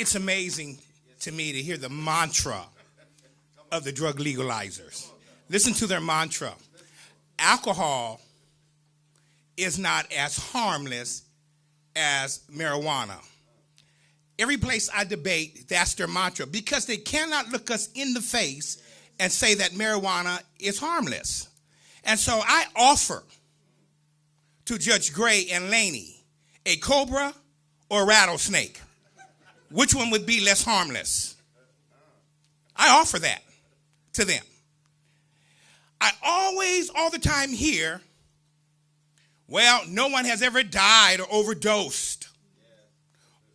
It's amazing to me to hear the mantra of the drug legalizers. Listen to their mantra. Alcohol is not as harmless as marijuana. Every place I debate, that's their mantra, because they cannot look us in the face and say that marijuana is harmless. And so I offer to Judge Gray and Laney a cobra or a rattlesnake. Which one would be less harmless? I offer that to them. I always, all the time hear, well, no one has ever died or overdosed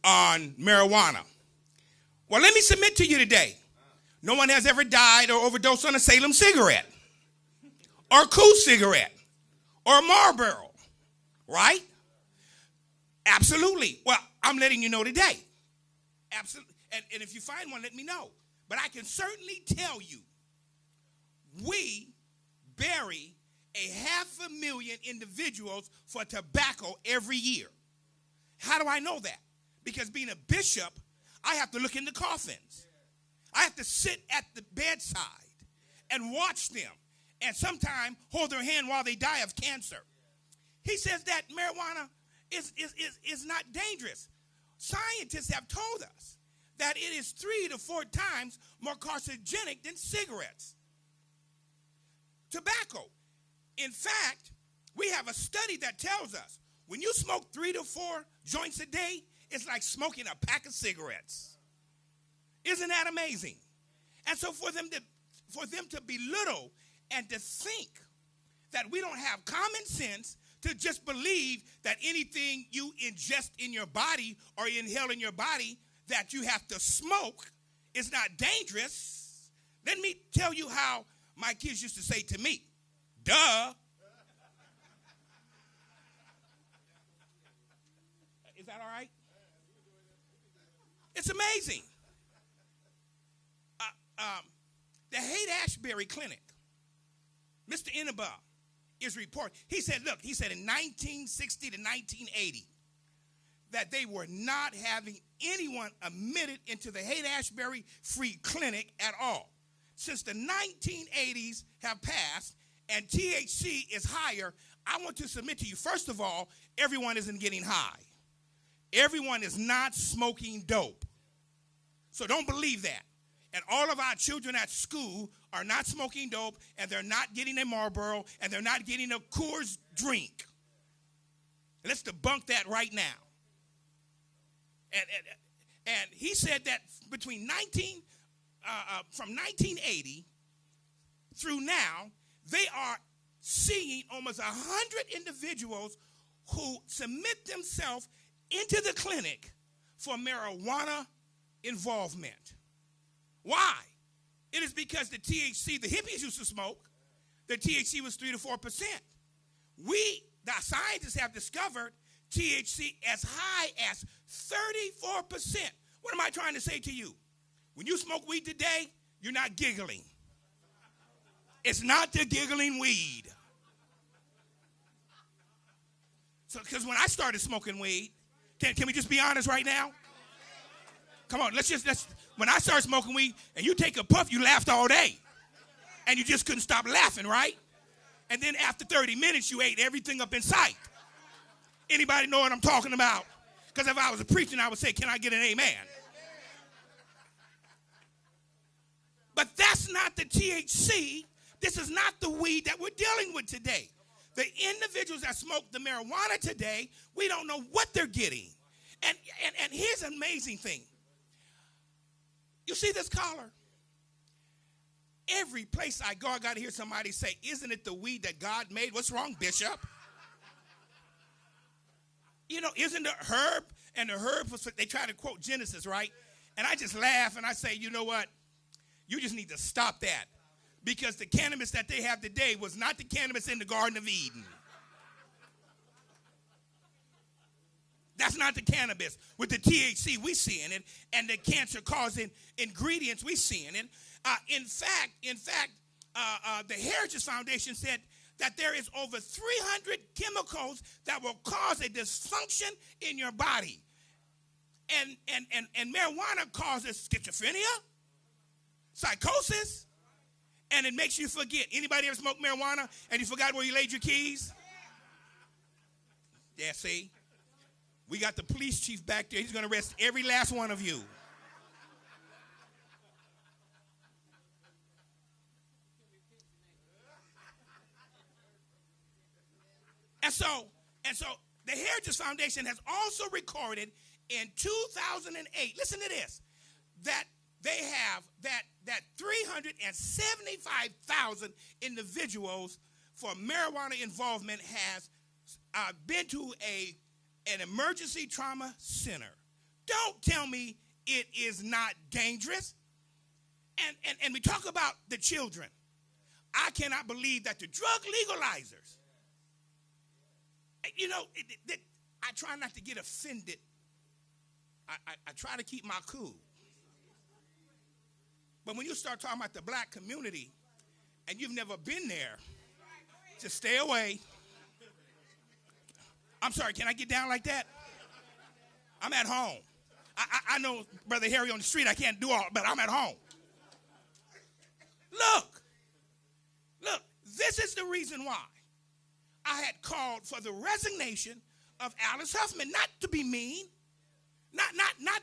on marijuana. Well, let me submit to you today. No one has ever died or overdosed on a Salem cigarette or a Cool cigarette or a Marlboro, right? Absolutely. Well, I'm letting you know today. Absolutely. And if you find one, let me know. But I can certainly tell you, we bury 500,000 individuals for tobacco every year. How do I know that? Because being a bishop, I have to look in the coffins. I have to sit at the bedside and watch them and sometimes hold their hand while they die of cancer. He says that marijuana is not dangerous. Scientists have told us that it is 3 to 4 times more carcinogenic than cigarettes. Tobacco. In fact, we have a study that tells us when you smoke 3 to 4 joints a day, it's like smoking a pack of cigarettes. Isn't that amazing? And so for them to belittle and to think that we don't have common sense to just believe that anything you ingest in your body or inhale in your body that you have to smoke is not dangerous. Let me tell you how my kids used to say to me, duh. Is that all right? It's amazing. The Haight-Ashbury Clinic, Mr. Inaba is reporting. He said in 1960 to 1980, that they were not having anyone admitted into the Haight-Ashbury Free Clinic at all. Since the 1980s have passed and THC is higher, I want to submit to you, first of all, everyone isn't getting high. Everyone is not smoking dope. So don't believe that. And all of our children at school are not smoking dope, and they're not getting a Marlboro, and they're not getting a Coors drink. Let's debunk that right now. And he said that from 1980 through now, they are seeing almost 100 individuals who submit themselves into the clinic for marijuana involvement. Why? It is because the THC, the hippies used to smoke, the THC was 3 to 4%. We, the scientists, have discovered THC as high as 34%. What am I trying to say to you? When you smoke weed today, you're not giggling. It's not the giggling weed. So, because when I started smoking weed, can we just be honest right now? Come on, when I started smoking weed and you take a puff, you laughed all day. And you just couldn't stop laughing, right? And then after 30 minutes, you ate everything up in sight. Anybody know what I'm talking about? Because if I was a preacher, I would say, can I get an amen? But that's not the THC. This is not the weed that we're dealing with today. The individuals that smoke the marijuana today, we don't know what they're getting. And here's an amazing thing. You see this collar? Every place I go, I got to hear somebody say, isn't it the weed that God made? What's wrong, Bishop? You know, isn't the herb? And the herb, they try to quote Genesis, right? And I just laugh and I say, you know what? You just need to stop that. Because the cannabis that they have today was not the cannabis in the Garden of Eden. That's not the cannabis with the THC we see in it and the cancer-causing ingredients we see in it. In fact, the Heritage Foundation said that there is over 300 chemicals that will cause a dysfunction in your body. And marijuana causes schizophrenia, psychosis, and it makes you forget. Anybody ever smoked marijuana and you forgot where you laid your keys? Yeah, see? We got the police chief back there. He's going to arrest every last one of you. And so the Heritage Foundation has also recorded in 2008, listen to this, that they have that 375,000 individuals for marijuana involvement has been to an emergency trauma center. Don't tell me it is not dangerous. And we talk about the children. I cannot believe that the drug legalizers, you know, I try not to get offended. I try to keep my cool. But when you start talking about the black community and you've never been there, just stay away. I'm sorry, can I get down like that? I'm at home. I know Brother Harry on the street, I can't do all, but I'm at home. Look, this is the reason why I had called for the resignation of Alice Huffman, not to be mean, not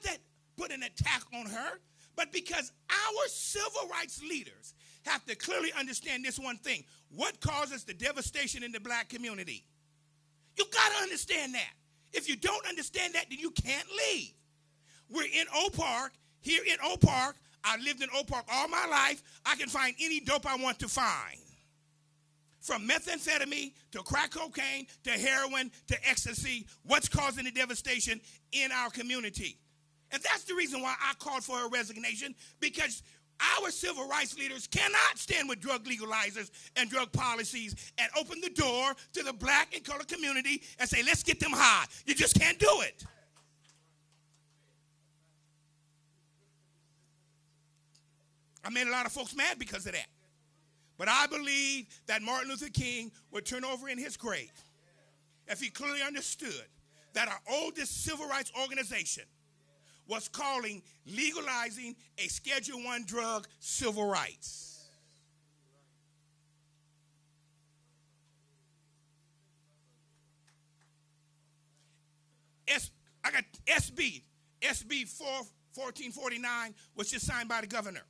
that put an attack on her, but because our civil rights leaders have to clearly understand this one thing. What causes the devastation in the black community? You got to understand that. If you don't understand that, then you can't leave. We're in Oak Park. Here in Oak Park, I lived in Oak Park all my life. I can find any dope I want to find. From methamphetamine to crack cocaine to heroin to ecstasy, what's causing the devastation in our community? And that's the reason why I called for her resignation, because our civil rights leaders cannot stand with drug legalizers and drug policies and open the door to the black and colored community and say, let's get them high. You just can't do it. I made a lot of folks mad because of that. But I believe that Martin Luther King would turn over in his grave if he clearly understood that our oldest civil rights organization was calling legalizing a Schedule I drug civil rights. I got SB 1449 was just signed by the governor.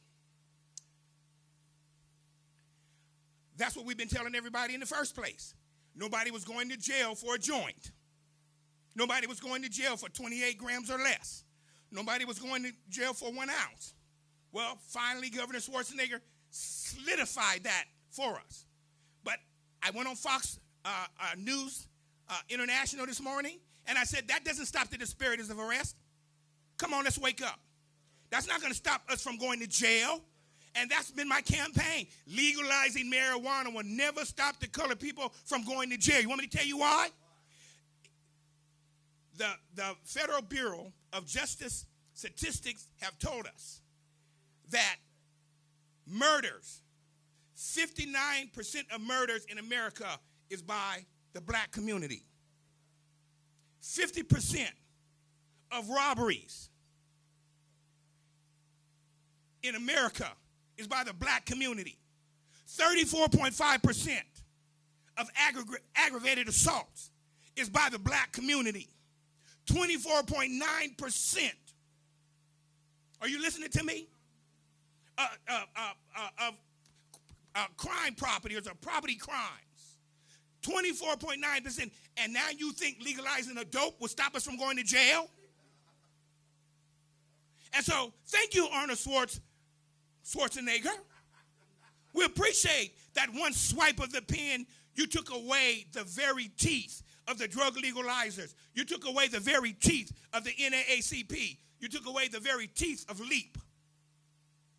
That's what we've been telling everybody in the first place. Nobody was going to jail for a joint. Nobody was going to jail for 28 grams or less. Nobody was going to jail for 1 ounce. Well, finally, Governor Schwarzenegger solidified that for us. But I went on Fox News International this morning, and I said, that doesn't stop the disparities of arrest. Come on, let's wake up. That's not going to stop us from going to jail. And that's been my campaign. Legalizing marijuana will never stop the colored people from going to jail. You want me to tell you why? The Federal Bureau of Justice statistics have told us that murders, 59% of murders in America is by the black community. 50% of robberies in America is by the black community. 34.5% of aggravated assaults is by the black community. 24.9%. Are you listening to me? Of crime properties or property crimes. 24.9%. And now you think legalizing a dope will stop us from going to jail? And so, thank you, Arnold Schwarzenegger. We appreciate that one swipe of the pen, you took away the very teeth of the drug legalizers. You took away the very teeth of the NAACP. You took away the very teeth of LEAP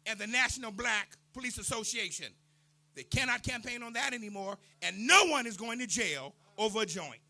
and the National Black Police Association. They cannot campaign on that anymore, and no one is going to jail over a joint.